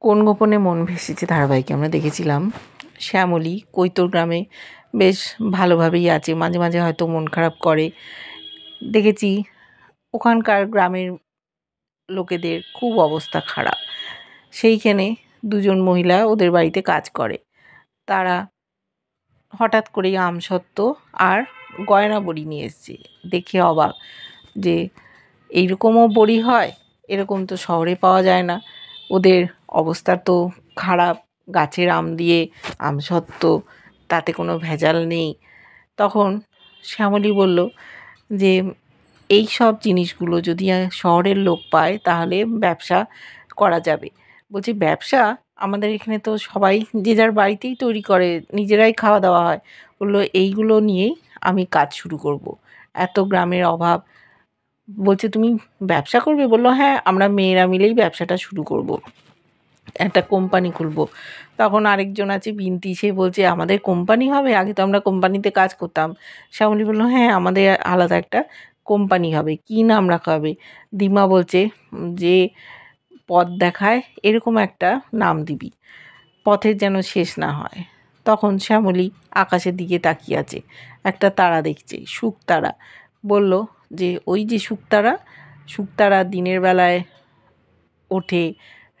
কোন গোপনে মন ভেসেছে ধারাবাহিকে আমরা দেখেছিলাম শ্যামলী কৈতর গ্রামে বেশ ভালোভাবেই আছে, মাঝে মাঝে হয়তো মন খারাপ করে। দেখেছি ওখানকার গ্রামের লোকেদের খুব অবস্থা খারাপ। সেইখানে দুজন মহিলা ওদের বাড়িতে কাজ করে। তারা হঠাৎ করেই আমসত্ত্ব আর গয়না বড়ি নিয়ে এসছে। দেখে অবাক যে এইরকমও বড়ি হয়, এরকম তো শহরে পাওয়া যায় না। ওদের অবস্থা তো খারাপ, গাছের আম দিয়ে আমসত্ত্ব, তাতে কোনো ভেজাল নেই। তখন শ্যামলী বলল যে এই সব জিনিসগুলো যদি শহরের লোক পায় তাহলে ব্যবসা করা যাবে। বলছি ব্যবসা, আমাদের এখানে তো সবাই যে যার বাড়িতেই তৈরি করে, নিজেরাই খাওয়া দাওয়া হয়। বললো এইগুলো নিয়েই আমি কাজ শুরু করব। এত গ্রামের অভাব, বলছে তুমি ব্যবসা করবে? বললো হ্যাঁ, আমরা মেয়েরা মিলেই ব্যবসাটা শুরু করব, একটা কোম্পানি খুলব। তখন আরেকজন আছে বিনতি, সে বলছে আমাদের কোম্পানি হবে, আগে তো আমরা কোম্পানিতে কাজ করতাম। শ্যামলী বললো হ্যাঁ, আমাদের আলাদা একটা কোম্পানি হবে, কী নাম রাখা হবে? দিমা বলছে যে পথ দেখায় এরকম একটা নাম দিবি, পথের যেন শেষ না হয়। তখন শ্যামলী আকাশের দিকে তাকিয়ে আছে, একটা তারা দেখছে, শুকতারা। বলল যে ওই যে শুকতারা, শুকতারা দিনের বেলায় ওঠে,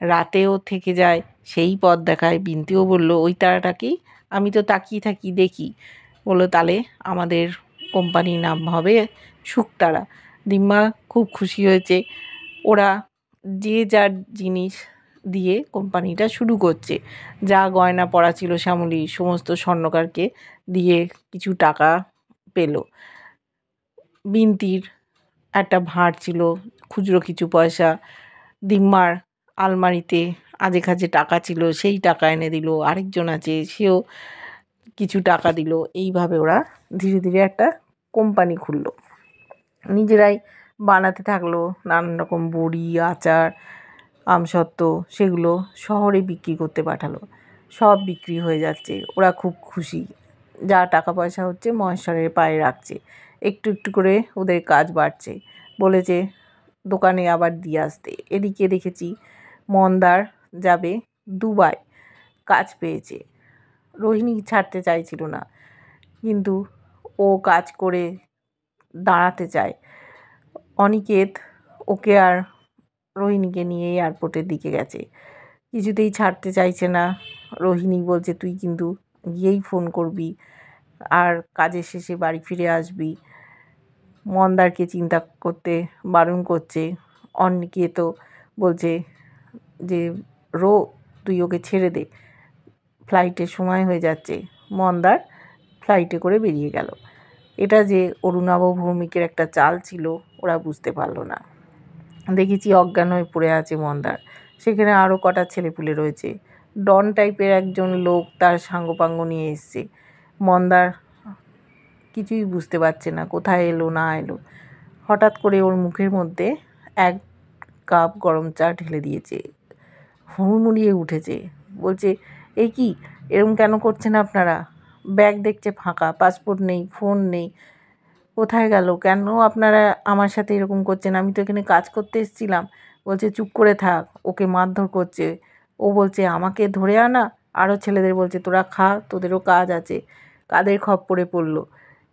রাতেও থেকে যায়, সেই পথ দেখায়। বিনতিও বলল ওই তারাটাকেই আমি তো তাকিয়ে থাকি দেখি। বললো তাহলে আমাদের কোম্পানির নাম হবে শুকতারা। দিম্মা খুব খুশি হয়েছে। ওরা যে যার জিনিস দিয়ে কোম্পানিটা শুরু করছে। যা গয়না পরা ছিল শ্যামলী সমস্ত স্বর্ণকারকে দিয়ে কিছু টাকা পেল। বিনতির একটা ভাঁড় ছিল, খুচরো কিছু পয়সা। দিম্মার আলমারিতে আজে খাজে টাকা ছিল, সেই টাকা এনে দিল। আরেকজন আছে, সেও কিছু টাকা দিল। এইভাবে ওরা ধীরে ধীরে একটা কোম্পানি খুললো, নিজেরাই বানাতে থাকলো নানান রকম বড়ি, আচার, আমসত্ত্ব। সেগুলো শহরে বিক্রি করতে পাঠালো। সব বিক্রি হয়ে যাচ্ছে, ওরা খুব খুশি। যা টাকা পয়সা হচ্ছে মহেশ্বরের পায়ে রাখছে। একটু একটু করে ওদের কাজ বাড়ছে। বলেছে দোকানে আবার দিয়ে আসতে। এদিকে দেখেছি মন্দার যাবে দুবাই, কাজ পেয়েছে। রোহিণী ছাড়তে চাইছিল না, কিন্তু ও কাজ করে দাঁড়াতে চায়। অনিকেত ওকে আর রোহিণীকে নিয়ে এয়ারপোর্টের দিকে গেছে, কিছুতেই ছাড়তে চাইছে না। রোহিণী বলছে তুই কিন্তু গিয়েই ফোন করবি আর কাজের শেষে বাড়ি ফিরে আসবি। মন্দারকে চিন্তা করতে বারণ করছে। অনিকেতও বলছে যে তুই ওকে ছেড়ে দে, ফ্লাইটের সময় হয়ে যাচ্ছে। মন্দার ফ্লাইটে করে বেরিয়ে গেল। এটা যে অরুণাভ ভৌমিকের একটা চাল ছিল ওরা বুঝতে পারল না। দেখেছি অজ্ঞান হয়ে পড়ে আছে মন্দার। সেখানে আরও কটা ছেলেপুলে রয়েছে। ডন টাইপের একজন লোক তার সাঙ্গপাঙ্গ নিয়ে এসছে। মন্দার কিছুই বুঝতে পারছে না, কোথায় এলো না এলো। হঠাৎ করে ওর মুখের মধ্যে এক কাপ গরম চা ঢেলে দিয়েছে। হুড়মুড়িয়ে উঠেছে, বলছে এই কি, এরকম কেন করছেন আপনারা? ব্যাগ দেখছে ফাঁকা, পাসপোর্ট নেই, ফোন নেই, কোথায় গেল? কেন আপনারা আমার সাথে এরকম করছেন? আমি তো এখানে কাজ করতে এসেছিলাম। বলছে চুপ করে থাক, ওকে মারধর করছে। ও বলছে আমাকে ধরে আনা। আরও ছেলেদের বলছে তোরা খা, তোদেরও কাজ আছে। কাদের খপ্পরে পড়ল।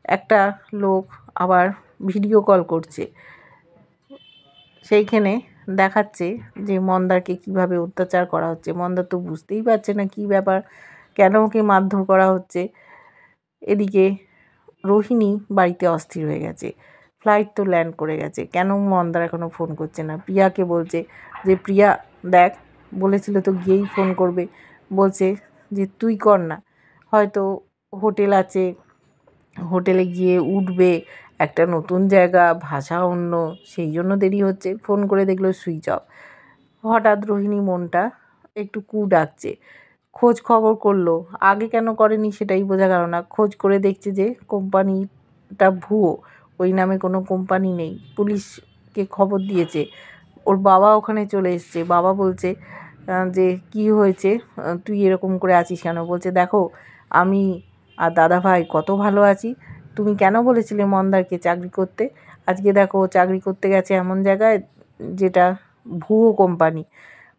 একটা লোক আবার ভিডিও কল করছে, সেইখানে দেখাচ্ছে যে মন্দারকে কিভাবে অত্যাচার করা হচ্ছে। মন্দার তো বুঝতেই পারছে না কী ব্যাপার, কেন ওকে মারধর করা হচ্ছে। এদিকে রোহিণী বাড়িতে অস্থির হয়ে গেছে। ফ্লাইট তো ল্যান্ড করে গেছে, কেন মন্দার এখনও ফোন করছে না? প্রিয়াকে বলছে যে প্রিয়া দেখ, বলেছিল তো গিয়েই ফোন করবে। বলছে যে তুই কর না, হয়তো হোটেল আছে, হোটেলে গিয়ে উঠবে, একটা নতুন জায়গা, ভাষা অন্য, সেই জন্য দেরি হচ্ছে। ফোন করে দেখলো সুইচ অফ। হঠাৎ রোহিণী মনটা একটু কু ডাকছে। খোঁজ খবর করলো, আগে কেন করেনি সেটাই বোঝা গেল না। খোঁজ করে দেখছে যে কোম্পানিটা ভুয়ো, ওই নামে কোনো কোম্পানি নেই। পুলিশকে খবর দিয়েছে, ওর বাবা ওখানে চলে এসছে। বাবা বলছে যে কি হয়েছে, তুই এরকম করে আছিস কেন? বলছে দেখো আমি আর দাদা ভাই কত ভালো আছি, তুমি কেন বলেছিলে মন্দারকে চাকরি করতে? আজকে দেখো চাকরি করতে গেছে এমন জায়গায় যেটা ভুয়ো কোম্পানি।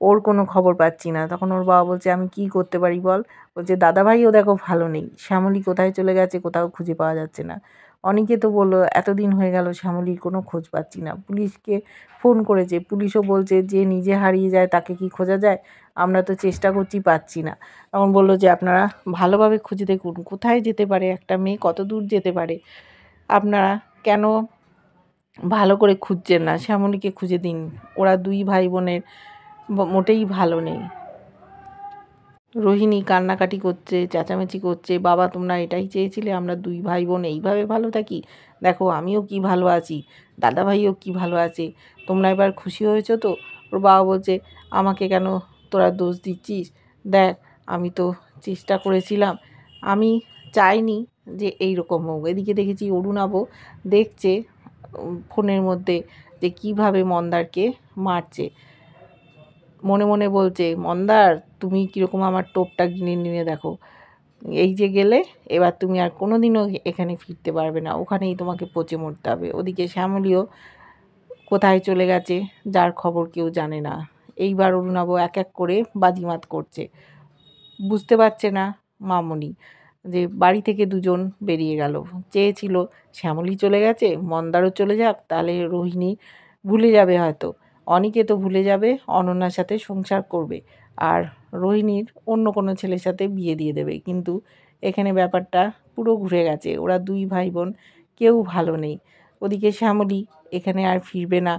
ওর কোনো খবর পাচ্ছি না। তখন ওর বাবা বলছে, আমি কি করতে পারি বল? বলছে দাদাভাইও দেখো ভালো নেই, শ্যামলী কোথায় চলে গেছে কোথাও খুঁজে পাওয়া যাচ্ছে না। অনেকে তো বললো এতদিন হয়ে গেল শ্যামলীর কোনো খোঁজ পাচ্ছি না, পুলিশকে ফোন করেছে, পুলিশও বলছে যে নিজে হারিয়ে যায় তাকে কি খোঁজা যায়, আমরা তো চেষ্টা করছি পাচ্ছি না। তখন বললো যে আপনারা ভালোভাবে খুঁজে দেখুন কোথায় যেতে পারে, একটা মেয়ে কত দূর যেতে পারে, আপনারা কেন ভালো করে খুঁজছেন না, শ্যামলীকে খুঁজে দিন, ওরা দুই ভাই বোনের মোটেই ভালো নেই। রোহিণী কান্নাকাটি করছে, চেঁচামেচি করছে, বাবা তোমরা এটাই চেয়েছিলে আমরা দুই ভাই বোন এইভাবে ভালো থাকি? দেখো আমিও কি ভালো আছি, দাদাভাইও কি ভালো আছে, তোমরা এবার খুশি হয়েছো তো? ওর বাবা বলছে, আমাকে কেন তোরা দোষ দিচ্ছিস? দেখ আমি তো চেষ্টা করেছিলাম, আমি চাইনি যে এই রকম হোক। এদিকে দেখেছি অরুণাবও দেখছে ফোনের মধ্যে যে কিভাবে মন্দারকে মারছে, মনে মনে বলছে, মন্দার তুমি কীরকম আমার টোপটা গিনে নিয়ে দেখো, এই যে গেলে এবার তুমি আর কোনো দিনও এখানে ফিরতে পারবে না, ওখানেই তোমাকে পচে মরতে হবে। ওদিকে শ্যামলীও কোথায় চলে গেছে যার খবর কেউ জানে না। এইবার অরুণাব এক এক করে বাজিমাত করছে, বুঝতে পারছে না মামনি যে বাড়ি থেকে দুজন বেরিয়ে গেল, চেয়েছিল শ্যামলী চলে গেছে মন্দারও চলে যাক, তাহলে রোহিণী ভুলে যাবে, হয়তো অনিকে তো ভুলে যাবে, অনন্যার সাথে সংসার করবে আর রোহিণীর অন্য কোনো ছেলের সাথে বিয়ে দিয়ে দেবে। কিন্তু এখানে ব্যাপারটা পুরো ঘুরে গেছে, ওরা দুই ভাই বোন কেউ ভালো নেই। ওদিকে শ্যামলী এখানে আর ফিরবে না,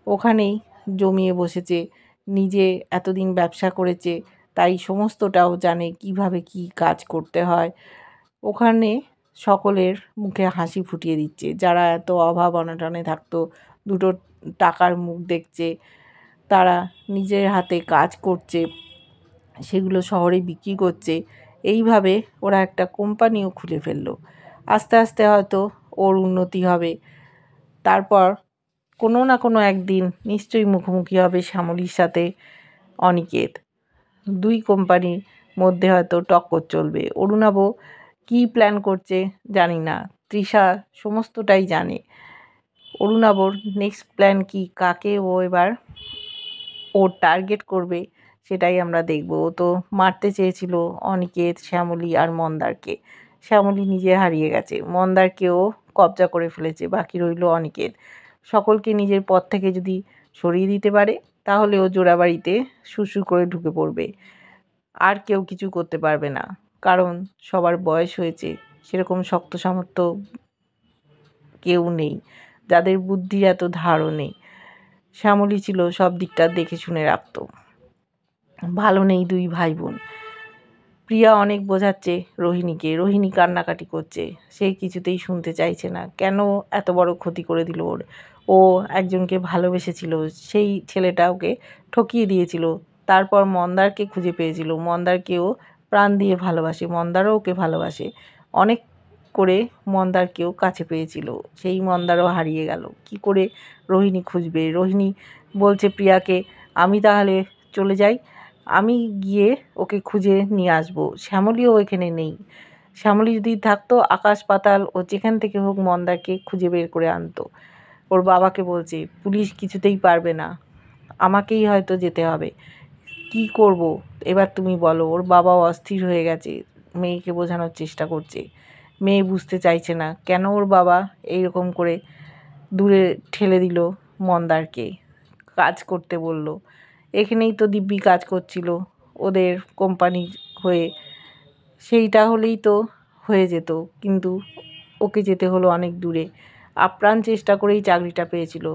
ওখানেই জমিয়ে বসেছে, নিজে এতদিন ব্যবসা করেছে তাই সমস্তটাও জানে কিভাবে কি কাজ করতে হয়। ওখানে সকলের মুখে হাসি ফুটিয়ে দিচ্ছে, যারা এত অভাব অনটনে থাকতো, দুটো টাকার মুখ দেখছে, তারা নিজের হাতে কাজ করছে, সেগুলো শহরে বিক্রি করছে। এইভাবে ওরা একটা কোম্পানিও খুলে ফেললো। আস্তে আস্তে হয়তো ওর উন্নতি হবে, তারপর কোনো না কোনো একদিন নিশ্চয়ই মুখোমুখি হবে শ্যামলীর সাথে অনিকেত, দুই কোম্পানির মধ্যে হয়তো টক্কর চলবে। অরুণাব কী প্ল্যান করছে জানি না, তৃষা সমস্তটাই জানে। অরুণাবর নেক্সট প্ল্যান কি, কাকে ও এবার ওর টার্গেট করবে সেটাই আমরা দেখব। ও তো মারতে চেয়েছিল অনিকেত, শ্যামলী আর মন্দারকে, শ্যামলী নিজে হারিয়ে গেছে, মন্দারকেও কবজা করে ফেলেছে, বাকি রইল অনিকেত। সকলকে নিজের পথ থেকে যদি সরিয়ে দিতে পারে তাহলে ও জোড়াবাড়িতে সুরসুর করে ঢুকে পড়বে, আর কেউ কিছু করতে পারবে না, কারণ সবার বয়স হয়েছে, সেরকম শক্ত সামর্থ্য কেউ নেই, যাদের বুদ্ধির এত ধারও নেই। শ্যামলী ছিল সব দিকটা দেখে শুনে রাখত, ভালো নেই দুই ভাই বোন। প্রিয়া অনেক বোঝাচ্ছে রোহিণীকে, রোহিণী কান্নাকাটি করছে, সে কিছুতেই শুনতে চাইছে না, কেন এত বড় ক্ষতি করে দিল ওর, ও একজনকে ভালোবেসেছিল, সেই ছেলেটা ওকে ঠকিয়ে দিয়েছিল, তারপর মন্দারকে খুঁজে পেয়েছিল, মন্দারকেও প্রাণ দিয়ে ভালোবাসে, মন্দারও ওকে ভালোবাসে, অনেক করে মন্দারকেও কাছে পেয়েছিল, সেই মন্দারও হারিয়ে গেল, কি করে রোহিণী খুঁজবে? রোহিণী বলছে প্রিয়াকে, আমি তাহলে চলে যাই, আমি গিয়ে ওকে খুঁজে নিয়ে আসবো, শ্যামলীও এখানে নেই, শ্যামলী যদি থাকতো আকাশ পাতাল ও যেখান থেকে হোক মন্দারকে খুঁজে বের করে আনতো। ওর বাবাকে বলছে পুলিশ কিছুতেই পারবে না, আমাকেই হয়তো যেতে হবে, কি করব এবার তুমি বলো। ওর বাবাও অস্থির হয়ে গেছে, মেয়েকে বোঝানোর চেষ্টা করছে, মেয়ে বুঝতে চাইছে না কেন ওর বাবা এইরকম করে দূরে ঠেলে দিল মন্দারকে, কাজ করতে বলল, এখানেই তো দিব্যি কাজ করছিল ওদের কোম্পানির হয়ে, সেইটা হলেই তো হয়ে যেত, কিন্তু ওকে যেতে হলো অনেক দূরে, আপ্রাণ চেষ্টা করেই চাকরিটা পেয়েছিল,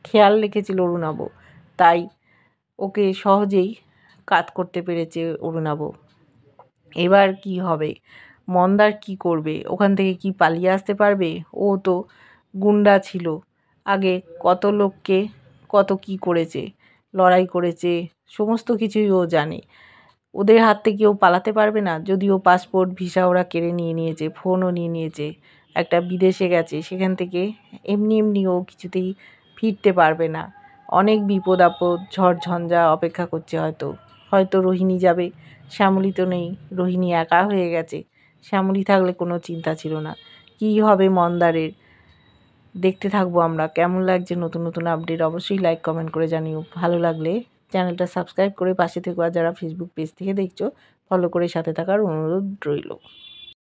খেয়াল রেখেছিল অরুণাব, তাই ওকে সহজেই কাজ করতে পেরেছে অরুণাব। এবার কি হবে? মন্দার কি করবে? ওখান থেকে কি পালিয়ে আসতে পারবে? ও তো গুন্ডা ছিল, আগে কত লোককে কত কি করেছে, লড়াই করেছে, সমস্ত কিছুই ও জানে, ওদের হাত থেকে ও পালাতে পারবে না। যদিও পাসপোর্ট ভিসা ওরা কেড়ে নিয়ে নিয়েছে, ফোনও নিয়ে নিয়েছে, একটা বিদেশে গেছে, সেখান থেকে এমনি এমনি ও কিছুতেই ফিরতে পারবে না, অনেক বিপদ আপদ ঝড় ঝঞ্ঝা অপেক্ষা করছে, হয়তো হয়তো রোহিণী যাবে, শ্যামলী তো নেই, রোহিণী একা হয়ে গেছে, শ্যামলী থাকলে কোনো চিন্তা ছিল না। কী হবে মন্দারের, দেখতে থাকবো আমরা। কেমন লাগছে নতুন নতুন আপডেট অবশ্যই লাইক কমেন্ট করে জানিও, ভালো লাগলে চ্যানেলটা সাবস্ক্রাইব করে পাশে থেকো, আর যারা ফেসবুক পেজ থেকে দেখছো ফলো করে সাথে থাকার অনুরোধ রইল।